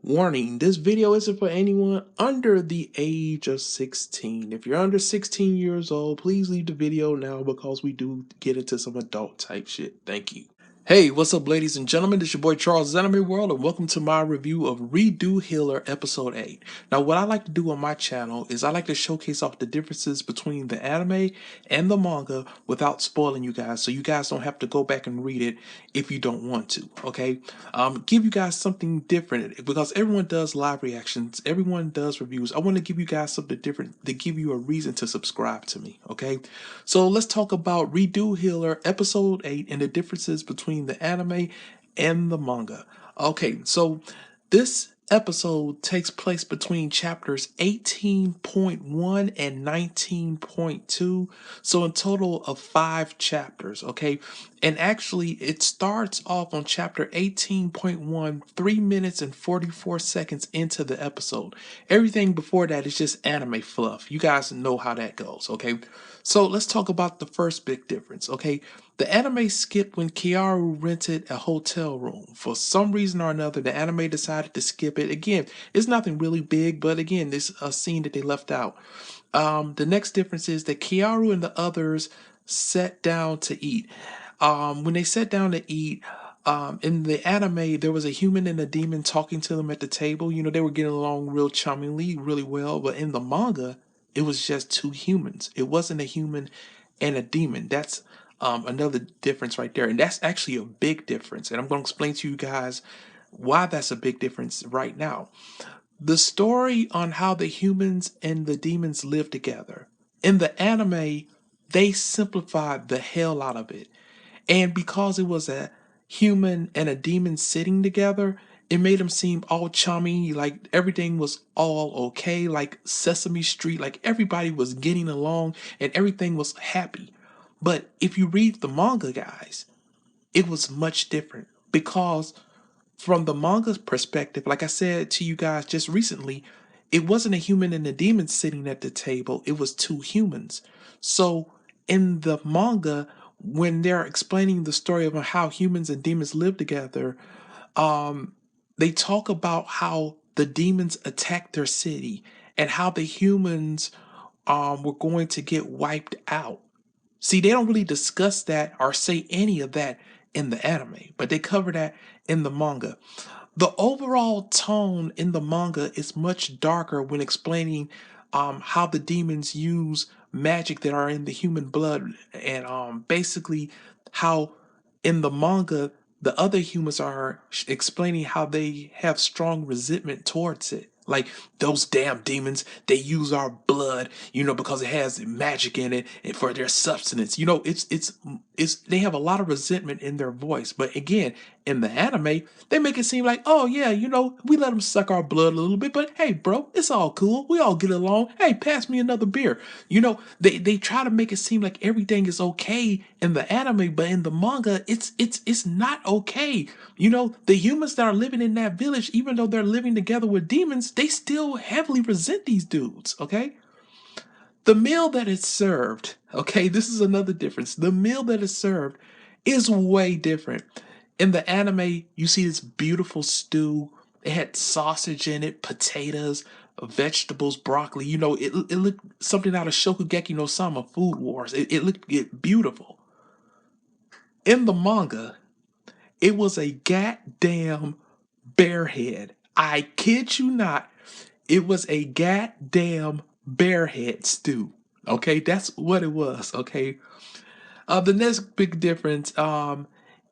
Warning, this video isn't for anyone under the age of 16. If you're under 16 years old, please leave the video now because we do get into some adult type shit. Thank you. Hey, what's up ladies and gentlemen, this is your boy CharlesISanimeWorld and welcome to my review of Redo Healer Episode 8. Now what I like to do on my channel is I like to showcase off the differences between the anime and the manga without spoiling you guys, so you guys don't have to go back and read it if you don't want to, okay? Give you guys something different because everyone does live reactions, everyone does reviews. I want to give you guys something different to give you a reason to subscribe to me, okay? So let's talk about Redo Healer Episode 8 and the differences between the anime and the manga. Okay, so this episode takes place between chapters 18.1 and 19.2, so in total of 5 chapters, okay? And actually it starts off on chapter 18.1 3 minutes and 44 seconds into the episode. Everything before that is just anime fluff. You guys know how that goes, okay? So let's talk about the first big difference, okay? The anime skipped when Kiaru rented a hotel room. For some reason or another, the anime decided to skip it. Again, it's nothing really big, but again, this is a scene that they left out. The next difference is that Kiaru and the others sat down to eat. When they sat down to eat, in the anime, there was a human and a demon talking to them at the table. You know, they were getting along real charmingly, really well. But in the manga, it was just 2 humans. It wasn't a human and a demon. That's another difference right there. And that's actually a big difference. And I'm going to explain to you guys why that's a big difference right now. The story on how the humans and the demons live together. In the anime, they simplified the hell out of it. And because it was a human and a demon sitting together, it made them seem all chummy, like everything was all okay, like Sesame Street, like everybody was getting along and everything was happy. But if you read the manga, guys, it was much different because from the manga's perspective, like I said to you guys just recently, it wasn't a human and a demon sitting at the table, it was 2 humans. So in the manga, when they're explaining the story of how humans and demons live together, they talk about how the demons attacked their city and how the humans were going to get wiped out. See, they don't really discuss that or say any of that in the anime, but they cover that in the manga. The overall tone in the manga is much darker when explaining how the demons use magic that are in the human blood, and basically how in the manga the other humans are explaining how they have strong resentment towards it. Like, those damn demons, they use our blood, you know, because it has magic in it and for their substance. You know, it's they have a lot of resentment in their voice. But again, in the anime, they make it seem like, oh yeah, you know, we let them suck our blood a little bit, but hey, bro, it's all cool. We all get along. Hey, pass me another beer. You know, they try to make it seem like everything is okay in the anime, but in the manga, it's not okay. You know, the humans that are living in that village, even though they're living together with demons, they still heavily resent these dudes, okay? The meal that is served, okay, this is another difference. The meal that is served is way different. In the anime, you see this beautiful stew. It had sausage in it, potatoes, vegetables, broccoli. You know, it looked something out of Shokugeki no Sama Food Wars. It looked beautiful. In the manga, it was a goddamn bear head. I kid you not. It was a goddamn bear head stew. Okay, that's what it was. Okay. The next big difference,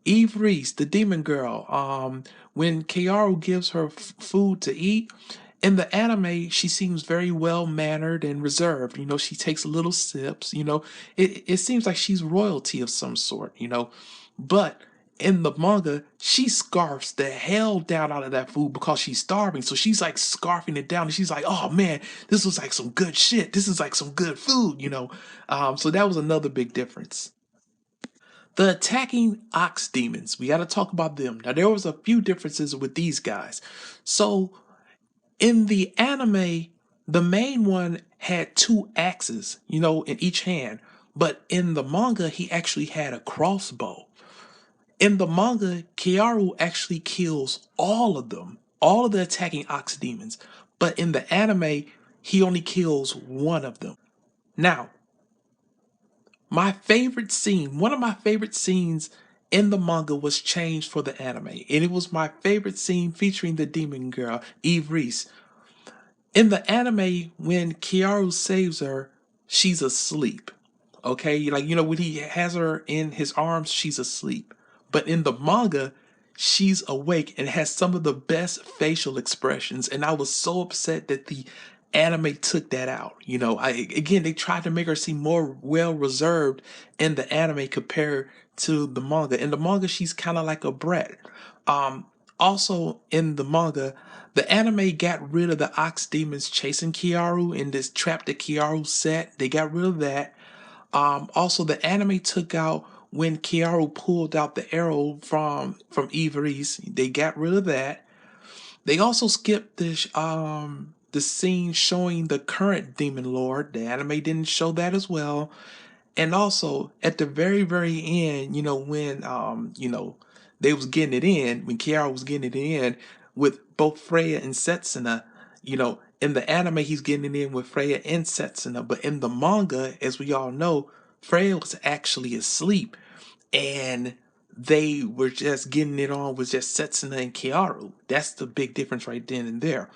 Eve Reese, the demon girl, when Kaoru gives her food to eat, in the anime, she seems very well mannered and reserved. You know, she takes little sips. You know, it seems like she's royalty of some sort. You know, but in the manga, she scarfs the hell down out of that food because she's starving. So she's like scarfing it down, and she's like, "Oh man, this was like some good shit. This is like some good food." You know, so that was another big difference. The attacking ox demons, we got to talk about them. Now, there was a few differences with these guys. So, in the anime, the main one had 2 axes, you know, in each hand. But in the manga, he actually had a crossbow. In the manga, Kiaru actually kills all of them. all of the attacking ox demons, but in the anime, he only kills one of them. Now, my favorite scene, one of my favorite scenes in the manga was changed for the anime, and it was my favorite scene featuring the demon girl, Eve Reese. In the anime, when Kiaru saves her, she's asleep. Okay, like when he has her in his arms, she's asleep. But in the manga, she's awake and has some of the best facial expressions. And I was so upset that the anime took that out. Again, they tried to make her seem more well reserved in the anime compared to the manga. In the manga, she's kind of like a brat. Also in the manga, the anime got rid of the ox demons chasing Kiaru in this trap that Kiaru set. They got rid of that. Also, the anime took out when Kiaru pulled out the arrow from Eve Reese. They got rid of that. They also skipped the scene showing the current demon lord. The anime didn't show that as well. And also at the very end, when they was getting it in, when Kiara was getting it in with both Freya and Setsuna, in the anime he's getting it in with Freya and Setsuna, but in the manga, as we all know, Freya was actually asleep, and they were just getting it on with just Setsuna and Kiaru. That's the big difference right then and there.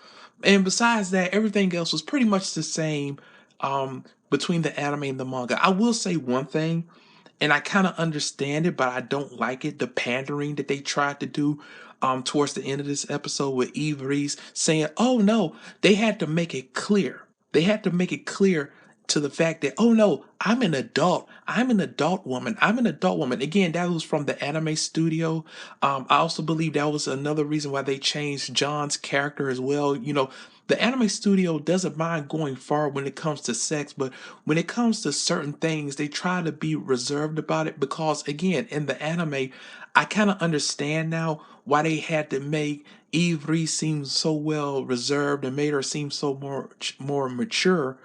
And besides that, everything else was pretty much the same between the anime and the manga. I will say one thing, and I kind of understand it, but I don't like it. The pandering that they tried to do towards the end of this episode with Eve Reese saying, oh no, they had to make it clear. They had to make it clear to the fact that, oh no, I'm an adult. I'm an adult woman. I'm an adult woman. Again, that was from the anime studio. I also believe that was another reason why they changed John's character as well. The anime studio doesn't mind going far when it comes to sex, but when it comes to certain things, they try to be reserved about it because, again, in the anime, I kind of understand now why they had to make Eve Reese seem so well reserved and made her seem so more mature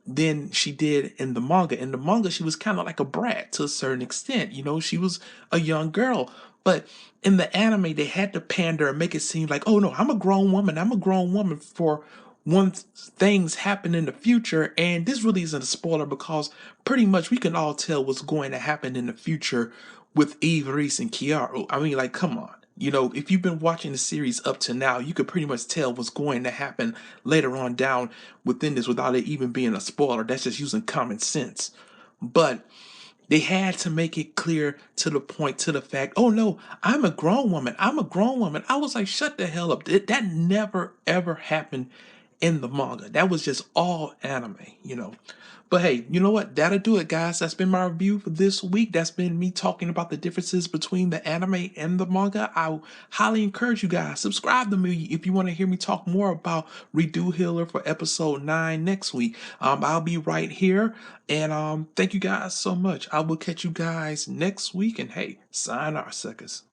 than she did in the manga. In the manga, she was kind of like a brat to a certain extent. She was a young girl. But in the anime, they had to pander and make it seem like, oh no, I'm a grown woman. I'm a grown woman for once things happen in the future. And this really isn't a spoiler because pretty much we can all tell what's going to happen in the future with Eve Reese and Kiara. I mean, like, come on. If you've been watching the series up to now, you could pretty much tell what's going to happen later on down within this without it even being a spoiler. That's just using common sense. But they had to make it clear to the point, to the fact, oh no, I'm a grown woman. I'm a grown woman. I was like, shut the hell up. That never, ever happened in the manga. That was just all anime. But hey, you know what? That'll do it, guys. That's been my review for this week. That's been me talking about the differences between the anime and the manga. I highly encourage you guys, subscribe to me if you want to hear me talk more about Redo Healer for episode 9 next week. I'll be right here. And thank you guys so much. I will catch you guys next week. And hey, sayonara, suckers.